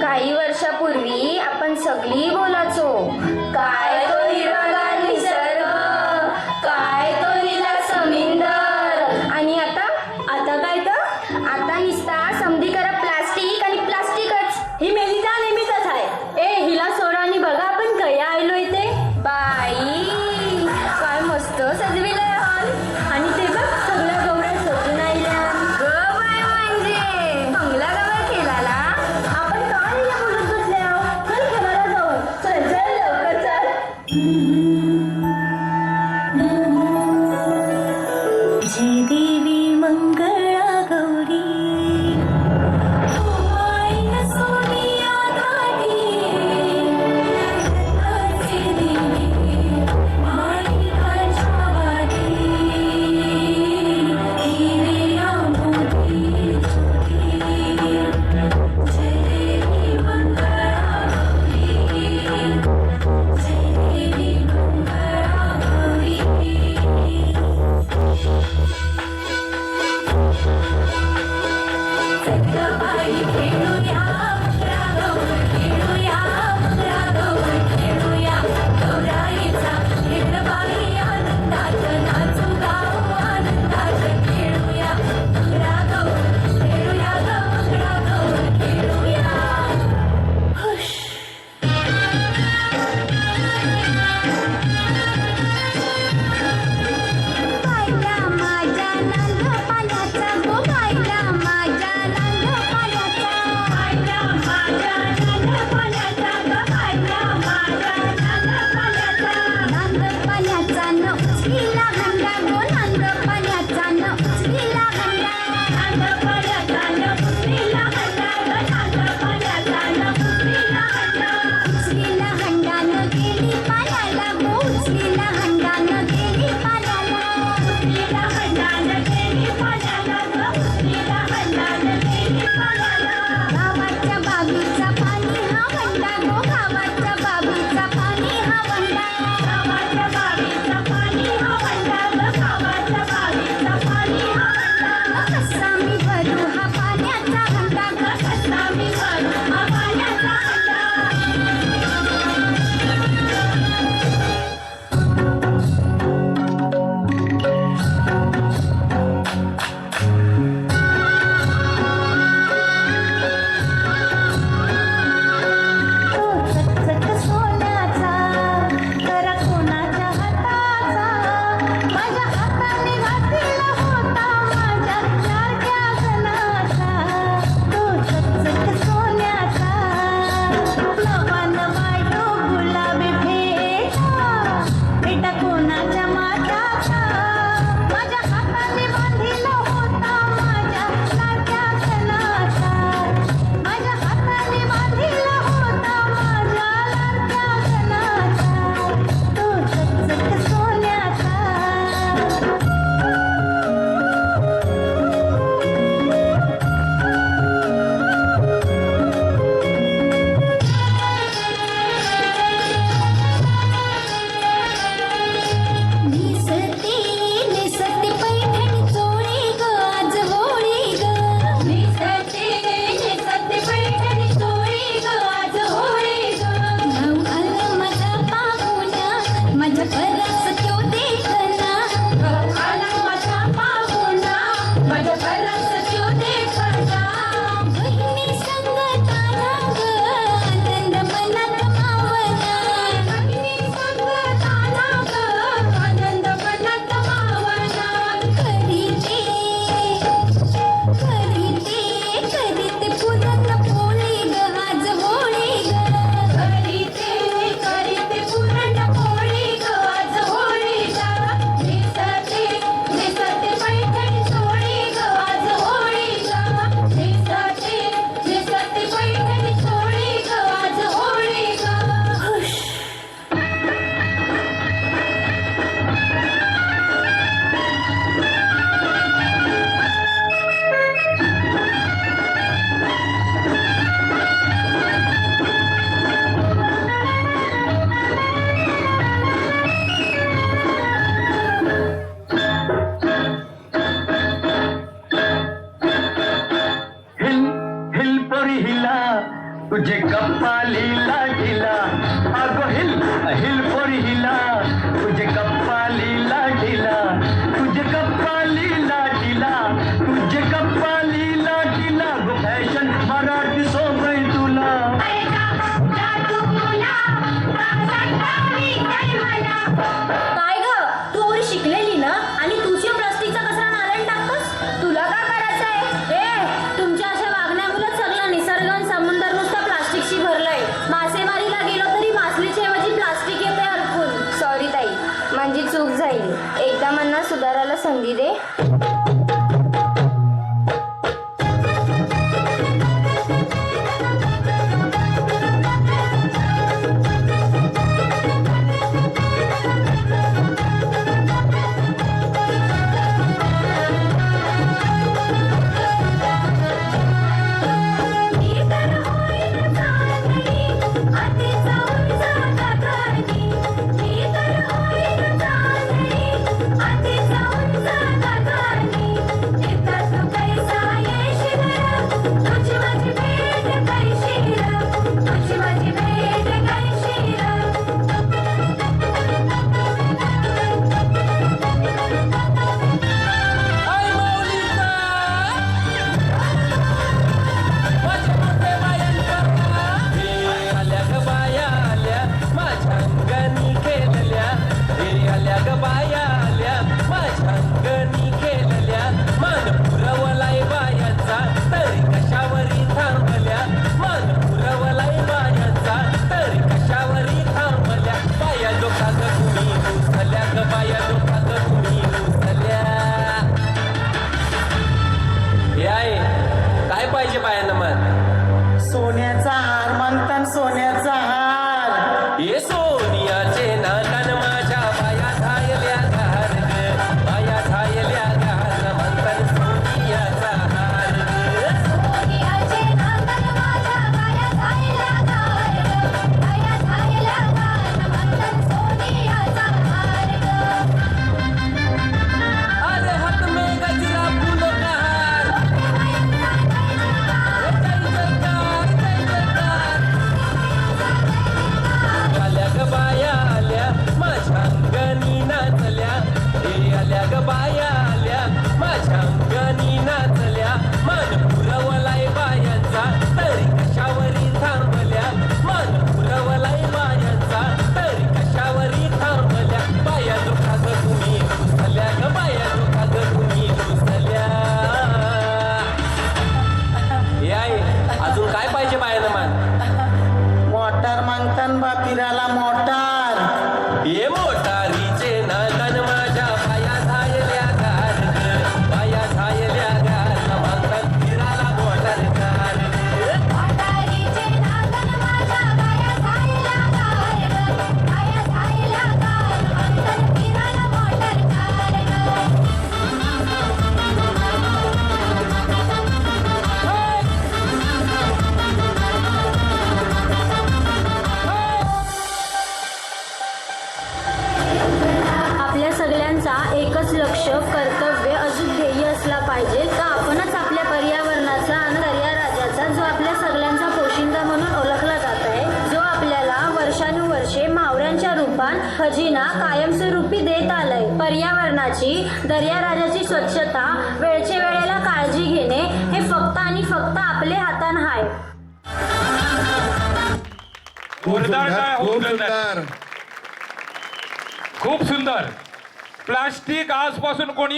काही वर्षापूर्वी आपण सगळी बोलायचो, काय तो हिरवागार निसर्ग, काय तो नीला समुद्र. आणि आता काय तर आता निसता समधी करा प्लास्टिक आणि प्लास्टिकच. ही मेलिता नेहमीच आहे. ए हिला सोडा आणि बघा आपण कया आलो इथे. बाई काय मस्त सजविलंय हॉल. आणि ते बघ सगळ्या गौऱ्या सजून आल्या. ग बाय म्हणजे बंगला गवा केलाला. आपण काय या बोलत बसल्या? चल घराला जाऊ. चल चल लवकर चल. तुझे कपालीला ढिला अगो हिल हिल फॉर हिला तुझे कपालीला ढिला तुझे कपालीला ढिला तुझे कपालीला ढिला गो फॅशन मराठी सोबई तुला काय ग तू एवढी शिकलेली ना आणि तुझ्या प्लास्टिकचा कचरा नाल्यात टाकतोस. तुला काय करायचंय? ए तुमच्या अशा वागण्यामुळेच सगळं निसर्ग आणि समुद्र नुसतं प्लास्टिकशी भरलंय. मासेमारीला गेलो तरी मासलीच्या ऐवजी प्लास्टिक येते अडकून. सॉरी ताई, माझी चूक झाली. एकदा मला सुधारायला संधी दे. काय पाहिजे बायांना मन? सोन्याचा हार मागतान सोन्याचा हार ये सोनियाचे नाकान माझ्या बाया झायल्या घार ग, बाया झायल्या घार म्हणतान सोनियाचा हार ग. अरे हात में गजरा फूलों का हार, जय जयकार जय जयकार. आल्या ग बाया आल्या माझ्या अंगणी नाचल्या, हे आल्या ग बाया आल्या माझ्या अंगणी नाचल्या. मान पुरवलाय बायांचा तरी कशावरी थांबल्या, मान पुरवलाय बायांचा तरी कशावरी थांबल्या. बाया दुखा ग तुम्ही घुसल्या ग, बाया दुखा ग तुम्ही घुसल्या. हे आहे अजून काय पाहिजे बायानं मान? मोटार मागतान बापिराला मोटार ये मोटारीचे नाकान माझ्या बाया झायल्या गार ग, बाया झायल्या गार म्हणतात फिराला मोटार कार ग. आपल्या सगळ्यांचा एकच लक्ष कर्तव्य अजून ध्येय असला पाहिजे तर आपणच आपल्या पर्यावरणाचा आणि दर्याराजाचा जो आपल्या सगळ्यांचा पोशिंदा म्हणून ओळखला जात आहे, जो आपल्याला वर्षानुवर्षे मावळ्यांच्या रूपात खजिना कायमस्वरूपी देत आलाय. पर्यावरणाची दर्याराजाची स्वच्छता वेळच्या वेळेला काळजी घेणे हे फक्त आणि फक्त आपल्या हातान आहे. जोरदार टाळ्या होऊ खूप द्या. सुंदर. खूप सुंदर. प्लास्टिक आजपासून कोणी